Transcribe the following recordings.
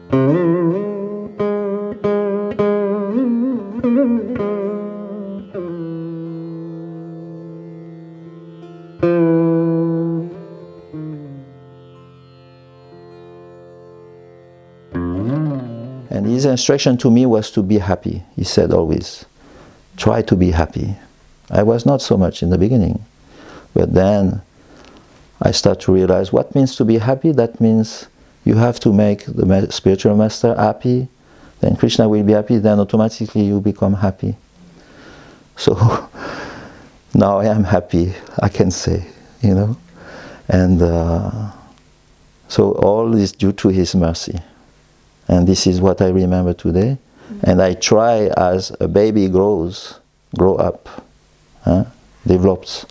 And his instruction to me was to be happy. He said always, try to be happy. I was not so much in the beginning, but then I start to realize what means to be happy. That means you have to make the spiritual master happy, then Krishna will be happy, then automatically you become happy. So now I am happy, I can say, you know. And so all is due to his mercy. And this is what I remember today. And I try, as a baby grow up, develops,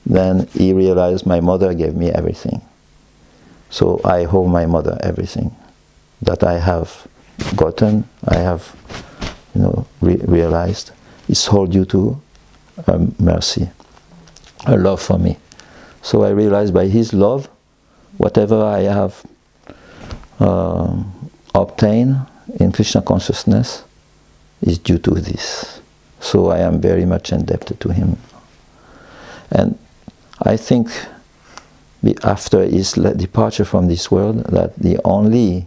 then he realized my mother gave me everything. So I owe my mother everything that I have gotten, I have, you know, realized. It's all due to mercy, a love for me. So I realized by his love, whatever I have obtained in Krishna consciousness is due to this. So I am very much indebted to him. And I think after his departure from this world, that the only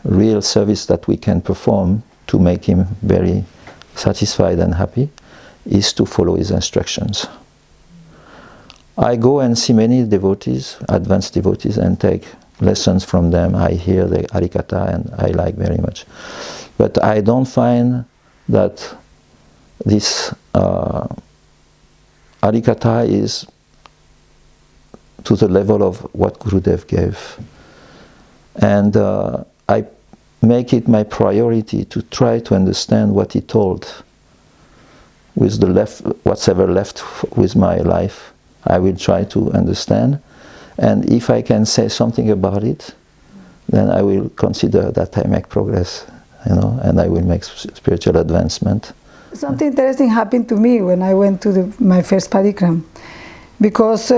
real service that we can perform to make him very satisfied and happy is to follow his instructions. I go and see many devotees, advanced devotees, and take lessons from them. I hear the Harikatha and I like very much. But I don't find that this Harikatha is to the level of what Gurudev gave. And I make it my priority to try to understand what he told. With the whatever left with my life, I will try to understand. And if I can say something about it, then I will consider that I make progress, you know, and I will make spiritual advancement. Something interesting happened to me when I went to my first parikram, because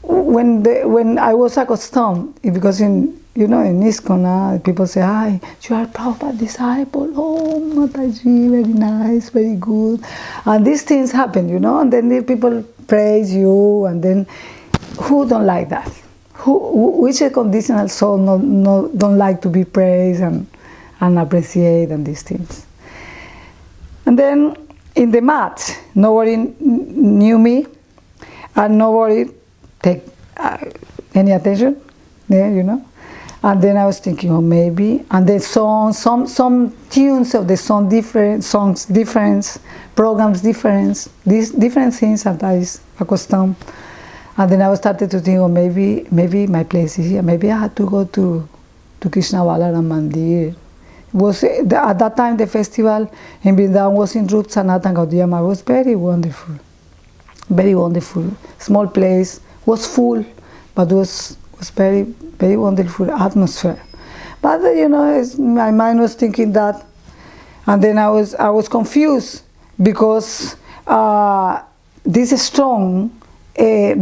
when I was accustomed, because in ISKCON, people say, "Hi, you are Prabhupada disciple. Oh, Mataji, very nice, very good." And these things happen, you know, and then the people praise you, and then who don't like that? Which a conditional soul don't like to be praised and appreciate and these things. And then in the mat, nobody knew me, and nobody take any attention there, you know. And then I was thinking, oh, maybe. And then some tunes of the song different, songs different, programs different, these different things that I was accustomed. And then I started to think, oh, maybe my place is here. Maybe I had to go to Krishna Balaram Mandir. At that time the festival in Vrindavan was in Rup Sanatan Gaudiyama. It was very wonderful. Very wonderful. Small place, was full, but was very, very wonderful atmosphere. But you know, my mind was thinking that, and then I was confused because this strong I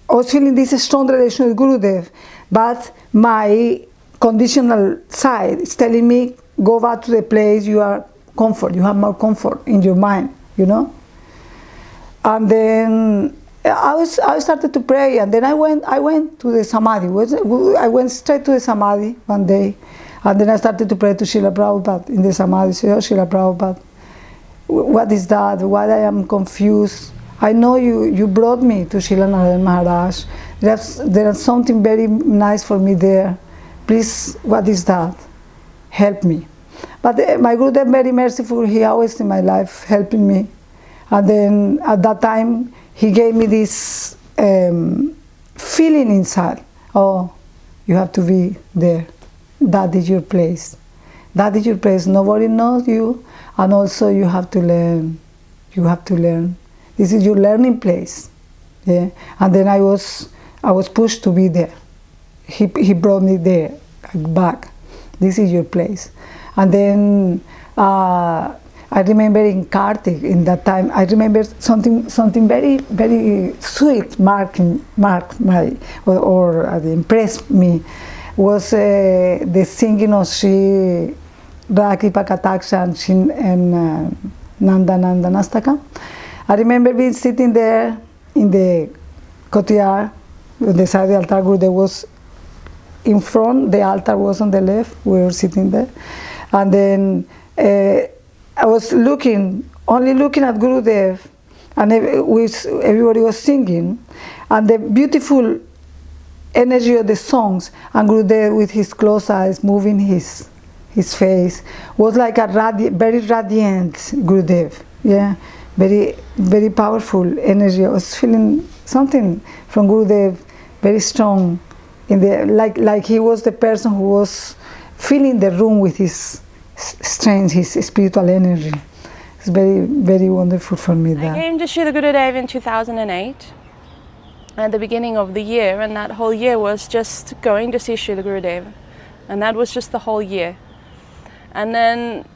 was feeling this strong relation with Gurudev, but my conditional side is telling me, go back to the place you are comfort, you have more comfort in your mind, you know. And then I started to pray, and then I went to the Samadhi. I went straight to the Samadhi one day, and then I started to pray to Srila Prabhupada in the Samadhi. Say, oh, Srila Prabhupada, what is that? Why I am confused? I know you brought me to Srila Narayana Maharaj. There's something very nice for me there. Please, what is that? Help me. But my Gurudev, very merciful, he always in my life helping me. And then at that time, he gave me this feeling inside. Oh, you have to be there. That is your place. That is your place. Nobody knows you, and also you have to learn. You have to learn. This is your learning place. Yeah. And then I was pushed to be there. He brought me there, back. This is your place. And then I I remember in Kartik, in that time, I remember something very, very sweet marked my, or impressed me, was the singing of Sri Rakripa Kataksha and Nanda Nastaka. I remember being sitting there in the courtyard, on the side of the altar. Gurudev was in front, the altar was on the left, we were sitting there. And then I was only looking at Gurudev, and everybody was singing, and the beautiful energy of the songs, and Gurudev with his closed eyes moving his face, was like a very radiant Gurudev. Yeah, very, very powerful energy. I was feeling something from Gurudev, very strong, like he was the person who was filling the room with his strength, his spiritual energy. It's very, very wonderful for me. I came to Srila Gurudeva in 2008 at the beginning of the year, and that whole year was just going to see Srila Gurudeva, and that was just the whole year. And then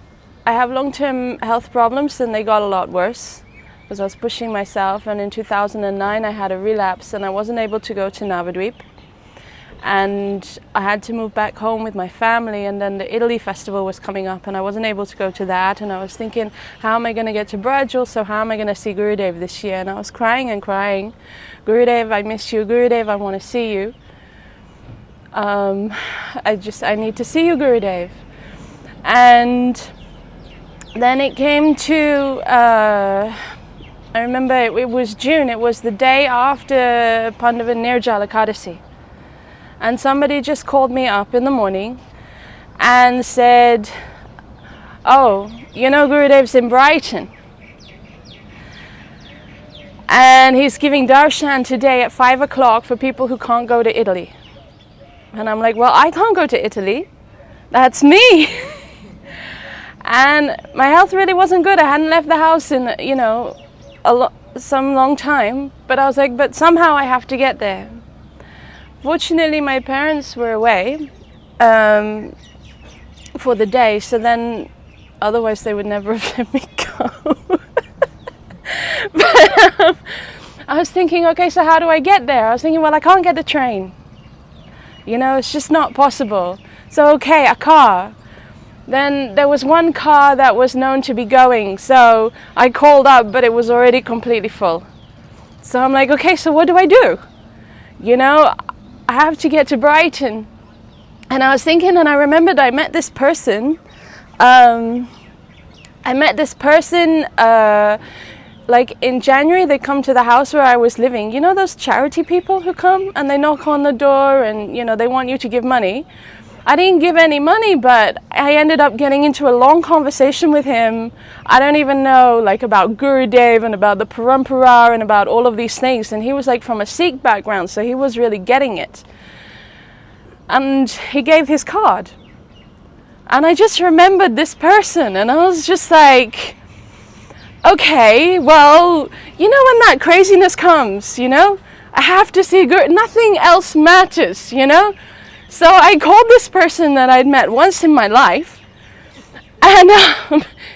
I have long-term health problems, and they got a lot worse because I was pushing myself, and in 2009 I had a relapse and I wasn't able to go to Navadvip. And I had to move back home with my family, and then the Italy festival was coming up and I wasn't able to go to that, and I was thinking, how am I going to get to Braj, also how am I going to see Gurudev this year? And I was crying and crying, Gurudev, I miss you, Gurudev, I want to see you. I need to see you, Gurudev. And then it came to, I remember it was June, it was the day after Pandava Nirjala Ekadasi. And somebody just called me up in the morning and said, oh, you know Gurudev's in Brighton. And he's giving darshan today at 5 o'clock for people who can't go to Italy. And I'm like, well, I can't go to Italy. That's me. And my health really wasn't good. I hadn't left the house in, some long time. But I was like, but somehow I have to get there. Fortunately, my parents were away for the day, so then otherwise they would never have let me go. But I was thinking, okay, so how do I get there? I was thinking, well, I can't get the train. It's just not possible. So, okay, a car. Then there was one car that was known to be going, so I called up, but it was already completely full. So I'm like, okay, so what do I do? I have to get to Brighton. And I was thinking, and I remembered I met this person. Like in January, they come to the house where I was living. You know those charity people who come and they knock on the door and, they want you to give money? I didn't give any money, but I ended up getting into a long conversation with him. I don't even know, about Gurudev and about the Parampara and about all of these things. And he was from a Sikh background, so he was really getting it. And he gave his card. And I just remembered this person, and I was just like, okay, well, when that craziness comes, I have to see Guru. Nothing else matters, So I called this person that I'd met once in my life, and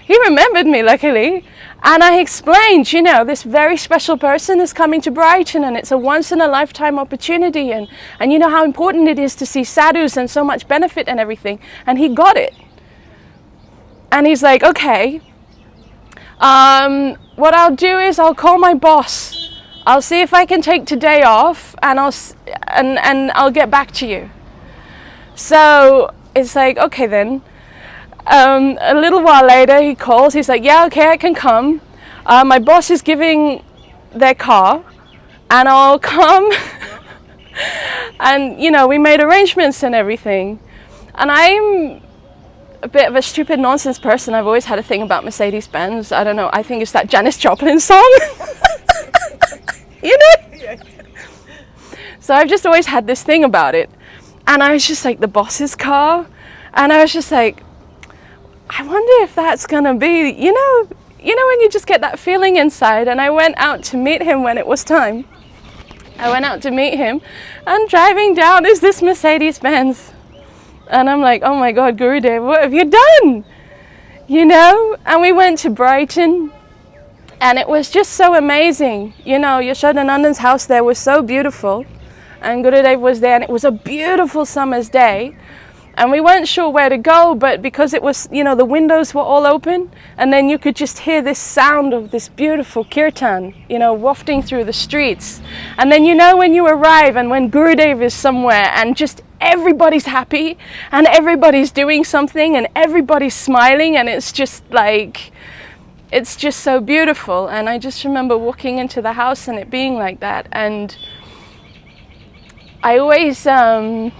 he remembered me, luckily, and I explained, this very special person is coming to Brighton, and it's a once-in-a-lifetime opportunity, and you know how important it is to see sadhus and so much benefit and everything, and he got it. And he's like, okay, what I'll do is I'll call my boss. I'll see if I can take today off, and I'll get back to you. So it's like, okay then. A little while later he calls, he's like, yeah, okay, I can come. My boss is giving their car and I'll come. And, we made arrangements and everything. And I'm a bit of a stupid nonsense person. I've always had a thing about Mercedes-Benz. I don't know, I think it's that Janis Joplin song. So I've just always had this thing about it. And I was just like, the boss's car. And I was just like, I wonder if that's going to be, when you just get that feeling inside. And I went out to meet him when it was time. I went out to meet him, and driving down is this Mercedes-Benz. And I'm like, oh my God, Gurudev, what have you done? you know, and we went to Brighton, and it was just so amazing. You know, Yashodanandan's house there was so beautiful, and Gurudev was there, and it was a beautiful summer's day. And we weren't sure where to go, but because it was, you know, the windows were all open, and then you could just hear this sound of this beautiful kirtan, you know, wafting through the streets. And then, you know, when you arrive and when Gurudev is somewhere and just everybody's happy and everybody's doing something and everybody's smiling, and it's just like, it's just so beautiful. And I just remember walking into the house and it being like that. And I'm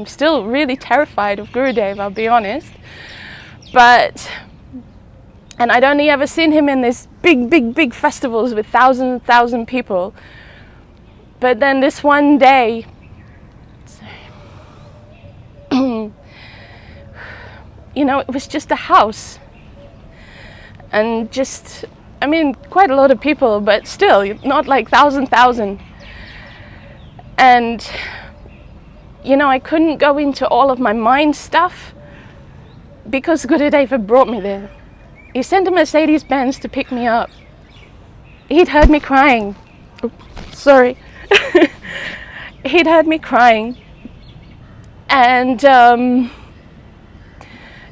still really terrified of Gurudev, I'll be honest. And I'd only ever seen him in these big festivals with thousand people. But then this one day, you know, it was just a house. And just, I mean, quite a lot of people, but still, not like thousand. And you know, I couldn't go into all of my mind stuff because Gurudev had brought me there. He sent a Mercedes-Benz to pick me up. He'd heard me crying. Sorry. He'd heard me crying. And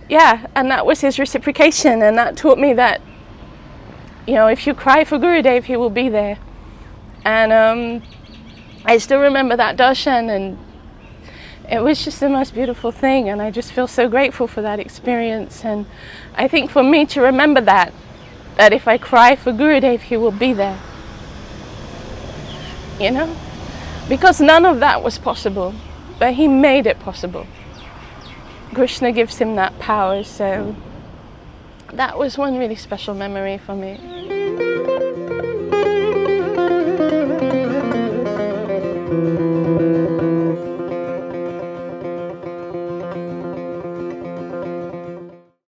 yeah, and that was his reciprocation, and that taught me that, you know, if you cry for Gurudev, he will be there. And I still remember that darshan, and it was just the most beautiful thing, and I just feel so grateful for that experience. And I think for me to remember that if I cry for Gurudev, he will be there. You know? Because none of that was possible, but he made it possible. Krishna gives him that power, so that was one really special memory for me.